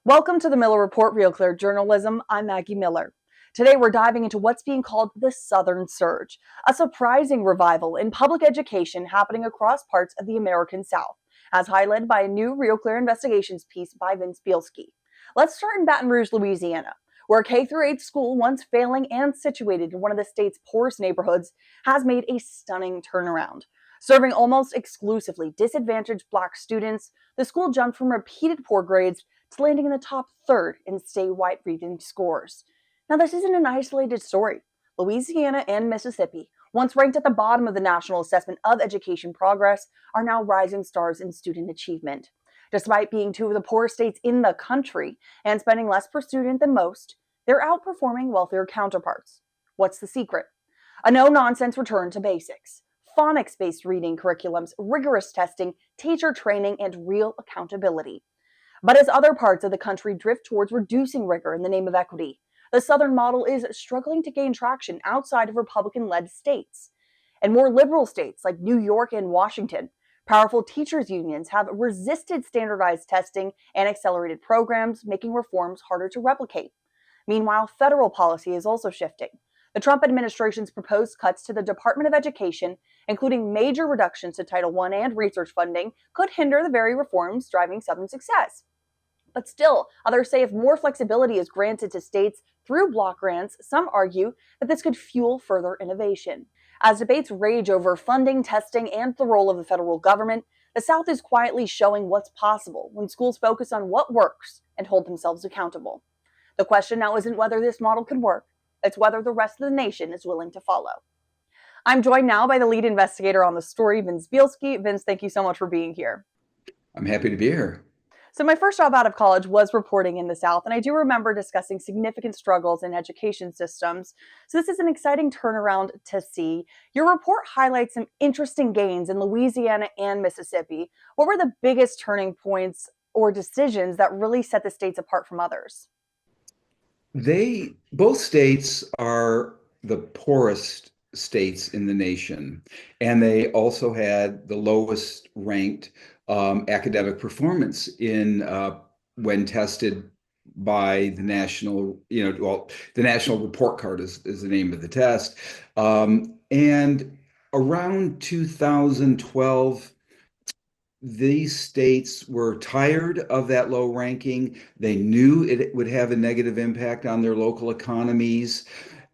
Welcome to the Miller Report Real Clear Journalism. I'm Maggie Miller. Today we're diving into what's being called the Southern Surge, a surprising revival in public education happening across parts of the American South, as highlighted by a new Real Clear Investigations piece by Vince Bielski. Let's start in Baton Rouge, Louisiana, where a K-8 school, once failing and situated in one of the state's poorest neighborhoods, has made a stunning turnaround. Serving almost exclusively disadvantaged Black students, the school jumped from repeated poor grades to landing in the top third in statewide reading scores. Now, this isn't an isolated story. Louisiana and Mississippi, once ranked at the bottom of the National Assessment of Education Progress, are now rising stars in student achievement. Despite being two of the poorest states in the country and spending less per student than most, they're outperforming wealthier counterparts. What's the secret? A no-nonsense return to basics. Phonics-based reading curriculums, rigorous testing, teacher training, and real accountability. But as other parts of the country drift towards reducing rigor in the name of equity, the Southern model is struggling to gain traction outside of Republican-led states. In more liberal states like New York and Washington, powerful teachers' unions have resisted standardized testing and accelerated programs, making reforms harder to replicate. Meanwhile, federal policy is also shifting. The Trump administration's proposed cuts to the Department of Education, including major reductions to Title I and research funding, could hinder the very reforms driving Southern success. But still, others say if more flexibility is granted to states through block grants, some argue that this could fuel further innovation. As debates rage over funding, testing, and the role of the federal government, the South is quietly showing what's possible when schools focus on what works and hold themselves accountable. The question now isn't whether this model can work, it's whether the rest of the nation is willing to follow. I'm joined now by the lead investigator on the story, Vince Bielski. Vince, thank you so much for being here. I'm happy to be here. So my first job out of college was reporting in the South, and I do remember discussing significant struggles in education systems. So this is an exciting turnaround to see. Your report highlights some interesting gains in Louisiana and Mississippi. What were the biggest turning points or decisions that really set the states apart from others? Both states are the poorest states in the nation, and they also had the lowest ranked academic performance in when tested by the national, the national report card is the name of the test. And around 2012, these states were tired of that low ranking. They knew it would have a negative impact on their local economies.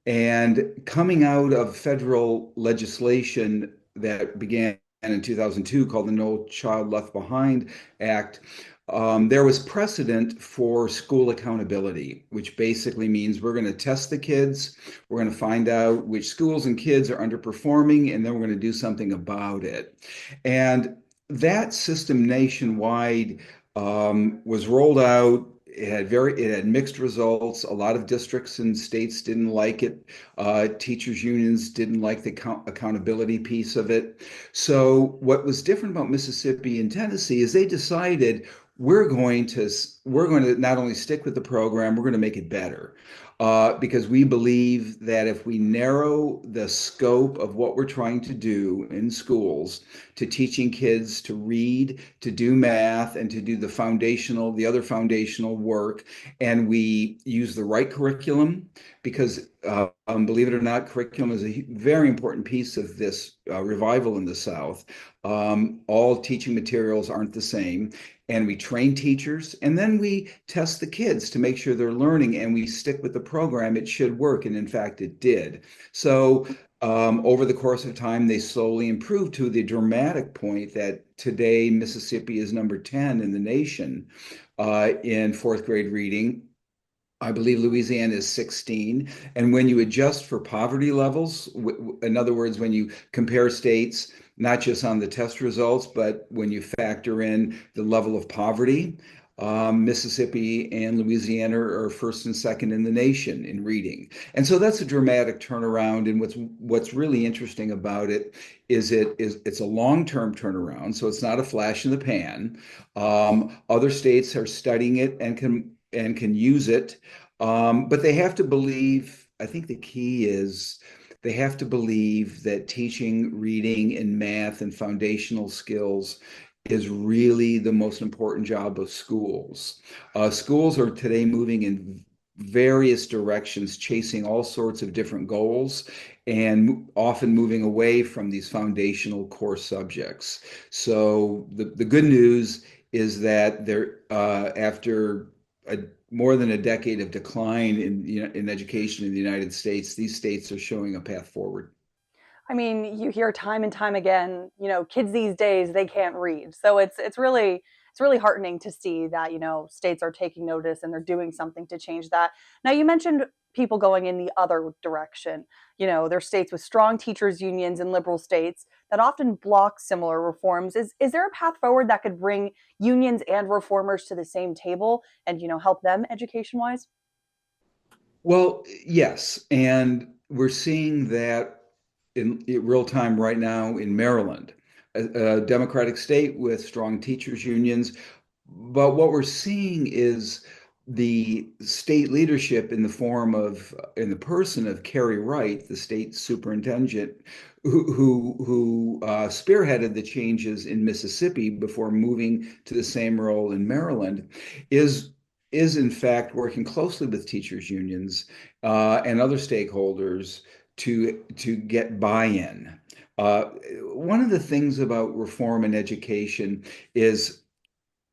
And coming out of federal legislation that began in 2002 called the No Child Left Behind Act, there was precedent for school accountability, which basically means we're going to test the kids, we're going to find out which schools and kids are underperforming, and then we're going to do something about it. And that system nationwide was rolled out. It had mixed results. A lot of districts and states didn't like it. Teachers unions didn't like the accountability piece of it. So what was different about Mississippi and Tennessee is they decided we're going to not only stick with the program, we're going to make it better. Because we believe that if we narrow the scope of what we're trying to do in schools to teaching kids to read, to do math, and to do the other foundational work, and we use the right curriculum, because believe it or not, curriculum is a very important piece of this revival in the South. All teaching materials aren't the same. And we train teachers, and then we test the kids to make sure they're learning, and we stick with the program. It should work, and in fact, it did. So over the course of time, they slowly improved to the dramatic point that today Mississippi is number 10 in the nation in fourth grade reading. I believe Louisiana is 16. And when you adjust for poverty levels, in other words, when you compare states, not just on the test results, but when you factor in the level of poverty, Mississippi and Louisiana are first and second in the nation in reading. And so that's a dramatic turnaround. And what's really interesting about it is it's a long-term turnaround. So it's not a flash in the pan. Other states are studying it and can use it. But they have to believe, I think the key is they have to believe that teaching reading and math and foundational skills is really the most important job of schools. Schools are today moving in various directions, chasing all sorts of different goals, and often moving away from these foundational core subjects. So the good news is that after more than a decade of decline in education in the United States, these states are showing a path forward. I mean, you hear time and time again, kids these days they can't read. So it's really heartening to see that, states are taking notice and they're doing something to change that. Now you mentioned people going in the other direction. There's states with strong teachers unions and liberal states that often block similar reforms. Is there a path forward that could bring unions and reformers to the same table and, help them education-wise? Well, yes, and we're seeing that in real time right now in Maryland, a Democratic state with strong teachers unions. But what we're seeing is the state leadership in the person of Kerry Wright, the state superintendent, who spearheaded the changes in Mississippi before moving to the same role in Maryland, is is in fact working closely with teachers unions and other stakeholders to get buy-in. Uh, One of the things about reform in education is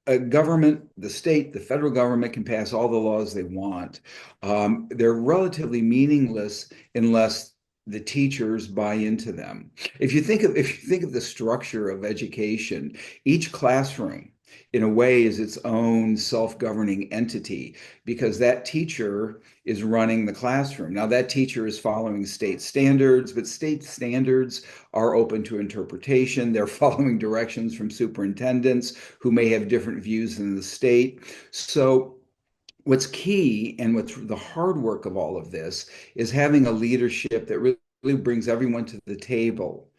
a government, the state, the federal government can pass all the laws they want. They're relatively meaningless unless the teachers buy into them. If you think of the structure of education, each classroom in a way is its own self-governing entity because that teacher is running the classroom. Now that teacher is following state standards, but state standards are open to interpretation. They're following directions from superintendents who may have different views than the state. So what's key and what's the hard work of all of this is having a leadership that really brings everyone to the table,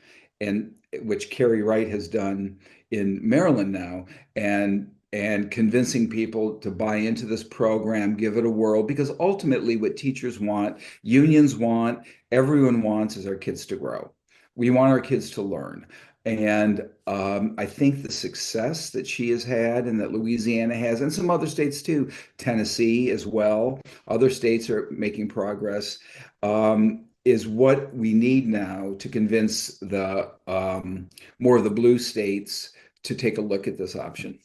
and which Kerry Wright has done in Maryland now, and convincing people to buy into this program, give it a whirl, because ultimately what teachers want, unions want, everyone wants is our kids to grow. We want our kids to learn. And I think the success that she has had and that Louisiana has, and some other states too, Tennessee as well, other states are making progress, is what we need now to convince the more of the blue states to take a look at this option.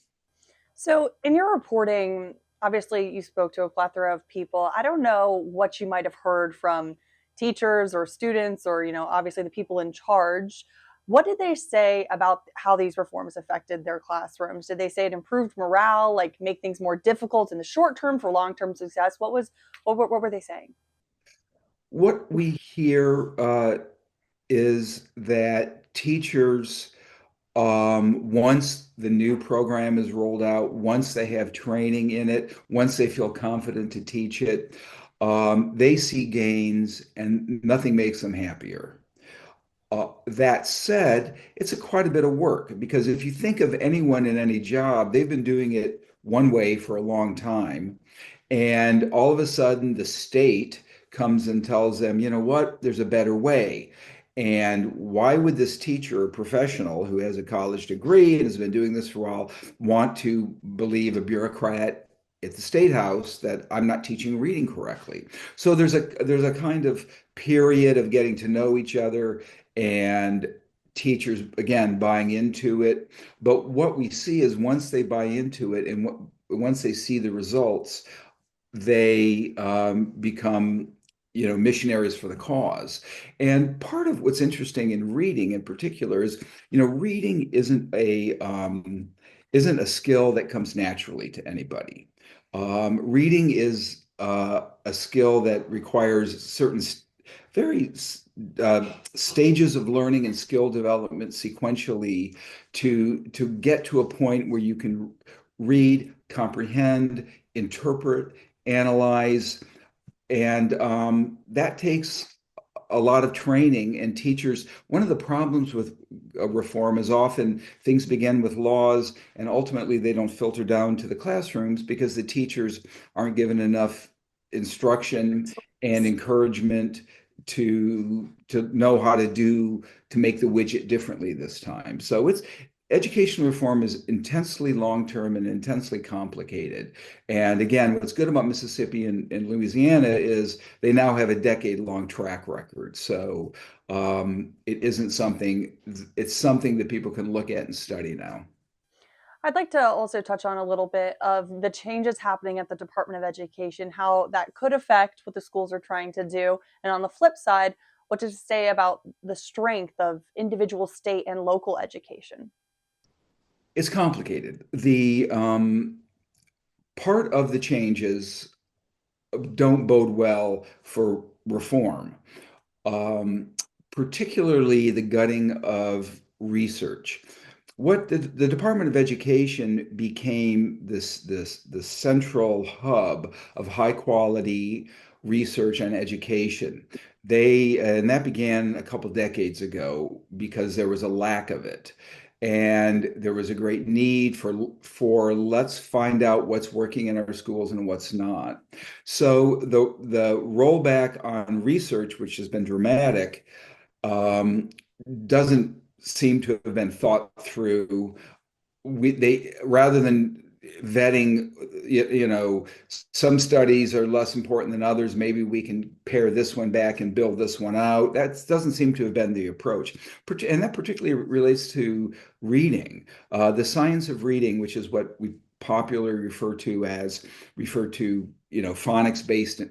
So, in your reporting, obviously you spoke to a plethora of people. I don't know what you might have heard from teachers or students or, obviously the people in charge. What did they say about how these reforms affected their classrooms? Did they say it improved morale, like make things more difficult in the short term for long-term success? What were they saying? What we hear is that teachers, once the new program is rolled out, once they have training in it, once they feel confident to teach it, they see gains and nothing makes them happier. That said, quite a bit of work because if you think of anyone in any job, they've been doing it one way for a long time. And all of a sudden, the state comes and tells them, you know what, there's a better way. And why would this teacher or professional who has a college degree and has been doing this for a while want to believe a bureaucrat at the state house that I'm not teaching reading correctly? So there's a kind of period of getting to know each other and teachers again buying into it. But what we see is once they buy into it and once they see the results, they become missionaries for the cause. And part of what's interesting in reading in particular is reading isn't a skill that comes naturally to anybody. Reading is a skill that requires certain very stages of learning and skill development sequentially to get to a point where you can read, comprehend, interpret, analyze, and that takes a lot of training. And teachers, one of the problems with reform is often things begin with laws and ultimately they don't filter down to the classrooms because the teachers aren't given enough instruction and encouragement to know how to make the widget differently this time. So education reform is intensely long-term and intensely complicated. And again, what's good about Mississippi and Louisiana is they now have a decade-long track record. So it isn't something, it's something that people can look at and study now. I'd like to also touch on a little bit of the changes happening at the Department of Education, how that could affect what the schools are trying to do. And on the flip side, what to say about the strength of individual state and local education. It's complicated. The part of the changes don't bode well for reform, um, particularly the gutting of research. What the Department of Education became this central hub of high quality research and education. And that began a couple decades ago because there was a lack of it. And there was a great need for let's find out what's working in our schools and what's not. So the rollback on research, which has been dramatic, doesn't seem to have been thought through. They rather than vetting, some studies are less important than others. Maybe we can pare this one back and build this one out. That doesn't seem to have been the approach. And that particularly relates to reading, the science of reading, which is what we popularly refer to, phonics-based,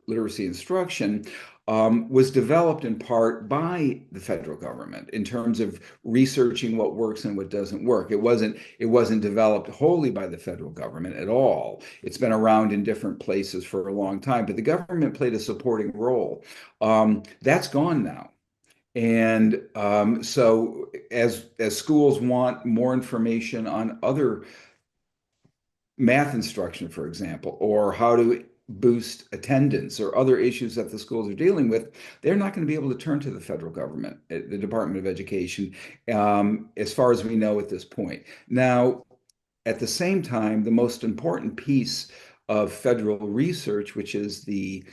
literacy instruction, was developed in part by the federal government in terms of researching what works and what doesn't work. It wasn't developed wholly by the federal government at all. It's been around in different places for a long time, but the government played a supporting role. That's gone now. And so as schools want more information on other math instruction, for example, or how to boost attendance or other issues that the schools are dealing with, they're not going to be able to turn to the federal government, the Department of Education, as far as we know at this point. Now, at the same time, the most important piece of federal research, which is the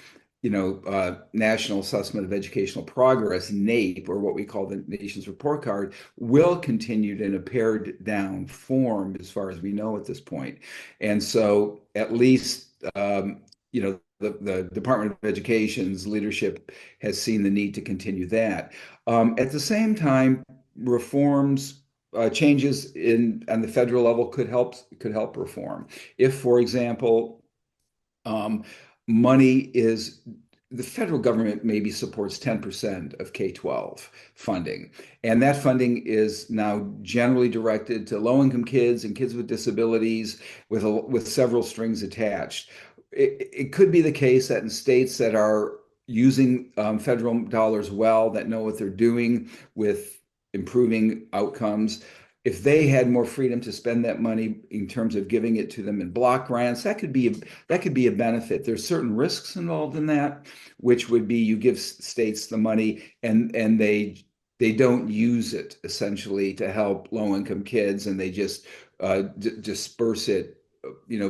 National Assessment of Educational Progress, NAEP, or what we call the nation's report card, will continue in a pared down form as far as we know at this point. And so at least, the Department of Education's leadership has seen the need to continue that. At the same time, reforms, changes on the federal level could help reform. If, for example, um, money is the federal government maybe supports 10% of K-12 funding. And that funding is now generally directed to low-income kids and kids with disabilities with several strings attached. It could be the case that in states that are using federal dollars well, that know what they're doing with improving outcomes, if they had more freedom to spend that money in terms of giving it to them in block grants, that could be a benefit. There's certain risks involved in that, which would be you give states the money and they don't use it essentially to help low income kids, and they just disperse it,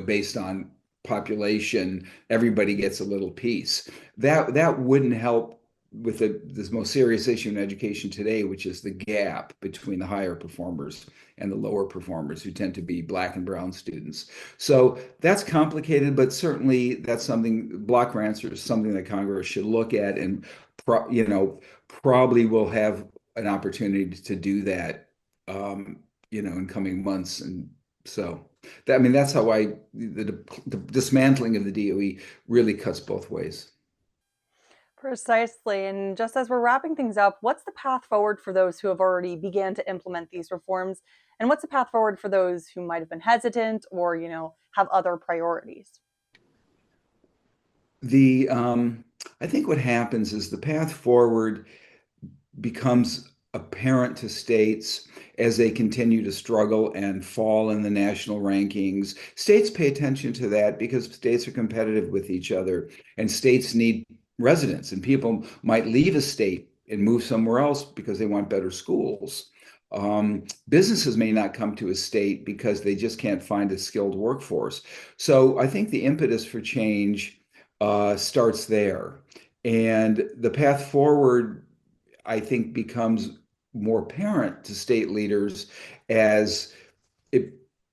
based on population. Everybody gets a little piece. That wouldn't help with this most serious issue in education today, which is the gap between the higher performers and the lower performers, who tend to be Black and brown students. So that's complicated, but certainly that's something, block grants are something that Congress should look at, and probably will have an opportunity to do that, in coming months. And so that's how the dismantling of the DOE really cuts both ways. Precisely. And just as we're wrapping things up, what's the path forward for those who have already began to implement these reforms? And what's the path forward for those who might have been hesitant or, have other priorities? I think what happens is the path forward becomes apparent to states as they continue to struggle and fall in the national rankings. States pay attention to that because states are competitive with each other, and states need residents, and people might leave a state and move somewhere else because they want better schools. Businesses may not come to a state because they just can't find a skilled workforce. So I think the impetus for change starts there. And the path forward, I think, becomes more apparent to state leaders as it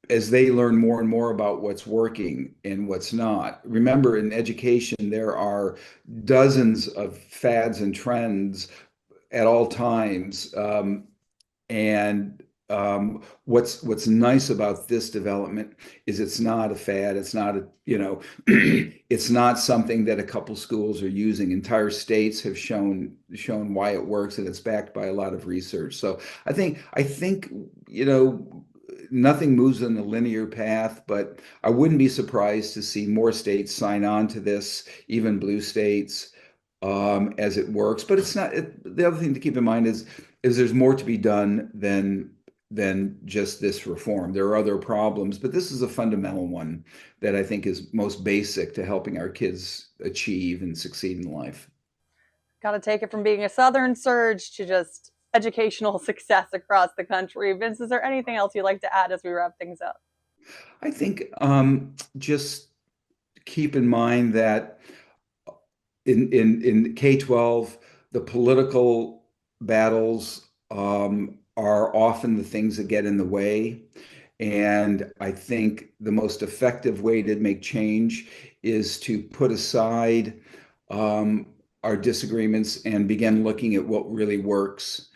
as they learn more and more about what's working and what's not. Remember, in education, there are dozens of fads and trends at all times. And what's nice about this development is it's not a fad. It's not a, it's not something that a couple schools are using. Entire states have shown why it works, and it's backed by a lot of research. So I think nothing moves in a linear path, but I wouldn't be surprised to see more states sign on to this, even blue states, as it works. But it's not. The other thing to keep in mind is there's more to be done than just this reform. There are other problems, but this is a fundamental one that I think is most basic to helping our kids achieve and succeed in life. Got to take it from being a Southern surge to just educational success across the country. Vince, is there anything else you'd like to add as we wrap things up? I think just keep in mind that in K-12, the political battles are often the things that get in the way. And I think the most effective way to make change is to put aside um, our disagreements and begin looking at what really works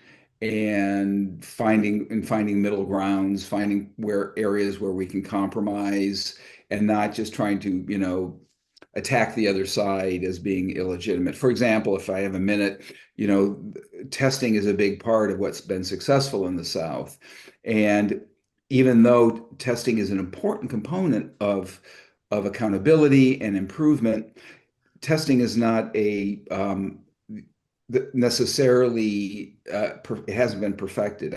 and finding middle grounds, finding where areas where we can compromise and not just trying to, attack the other side as being illegitimate. For example, if I have a minute, testing is a big part of what's been successful in the South. And even though testing is an important component of accountability and improvement, testing is not a necessarily it hasn't been perfected.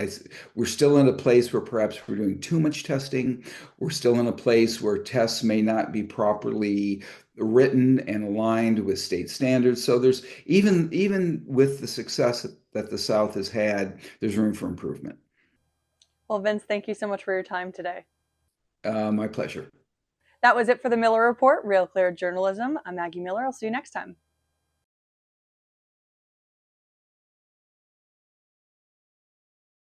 We're still in a place where perhaps we're doing too much testing. We're still in a place where tests may not be properly written and aligned with state standards. So there's even with the success that the South has had, there's room for improvement. Well, Vince, thank you so much for your time today. My pleasure. That was it for the Miller Report, Real Clear Journalism. I'm Maggie Miller. I'll see you next time.